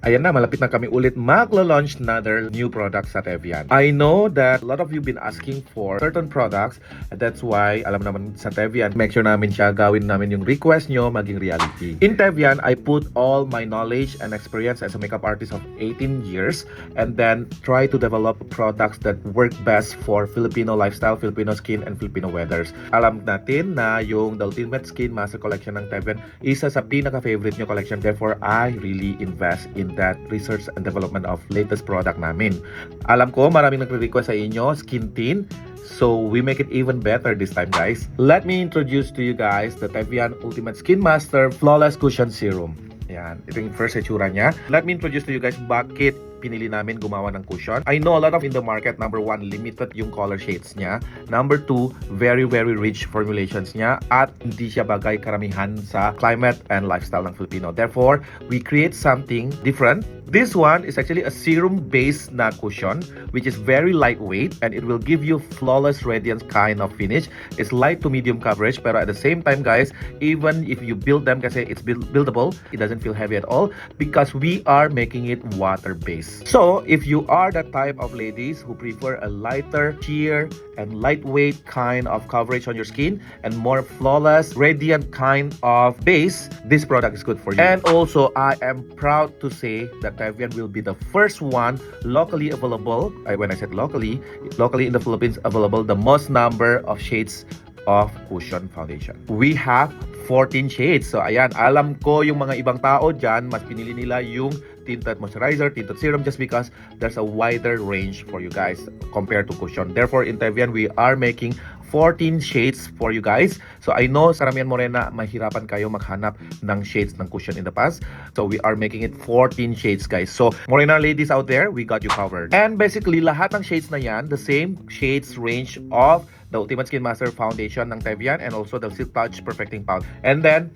Ayan na, malapit na kami ulit maglo-launch another new products sa Tevian. I know that a lot of you been asking for certain products, and that's why, alam naman sa Tevian, make sure namin siya, gawin namin yung request nyo maging reality. In Tevian, I put all my knowledge and experience as a makeup artist of 18 years, and then try to develop products that work best for Filipino lifestyle, Filipino skin, and Filipino weathers. Alam natin na yung The Ultimate Skin Master Collection ng Tevian isa sa pinaka-favorite nyo collection. Therefore, I really invest in that research and development of latest product namin. Alam ko maraming nagre-request sa inyo, skin tint. So we make it even better this time, guys. Let me introduce to you guys the Tevian Ultimate Skin Master Flawless Cushion Serum. Yan, ito yung first itsura niya. Let me introduce to you guys bakit pinili namin gumawa ng cushion. I know a lot of in the market, number 1, limited yung color shades niya. Number 2, very rich formulations niya. At hindi siya bagay karamihan sa climate and lifestyle ng Filipino. Therefore, we create something different. This one is actually a serum-based na cushion, which is very lightweight and it will give you flawless radiance kind of finish. It's light to medium coverage, pero at the same time, guys, even if you build them, kasi it's buildable, it doesn't feel heavy at all because we are making it water-based. So, if you are the type of ladies who prefer a lighter, sheer, and lightweight kind of coverage on your skin and more flawless, radiant kind of base, this product is good for you. And also, I am proud to say that Tevian will be the first one locally available. When I said locally in the Philippines available the most number of shades of cushion foundation. We have 14 shades. So ayan, alam ko yung mga ibang tao dyan, mas pinili nila yung tinted moisturizer, tinted serum just because there's a wider range for you guys compared to cushion. Therefore, in Tevian, we are making 14 shades for you guys. So I know Saramian Morena, mahirapan kayo maghanap ng shades ng cushion in the past. So we are making it 14 shades, guys. So Morena ladies out there, we got you covered. And basically, lahat ng shades na yan, the same shades range of the Ultimate Skin Master Foundation ng Tevian and also the Silk Touch Perfecting Powder. And then,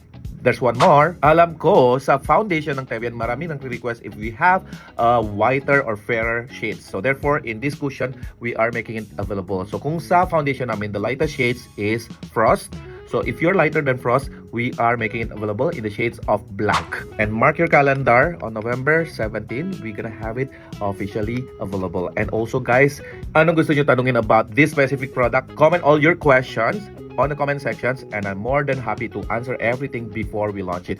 there's one more. Alam ko, sa foundation ng Tevian, marami nang request if we have whiter or fairer shades. So therefore, in this cushion, we are making it available. So kung sa foundation namin, the lightest shades is Frost. So if you're lighter than Frost, we are making it available in the shades of black. And mark your calendar, on November 17, we're gonna have it officially available. And also guys, anong gusto nyo tanungin about this specific product? Comment all your questions on the comment sections and I'm more than happy to answer everything before we launch it.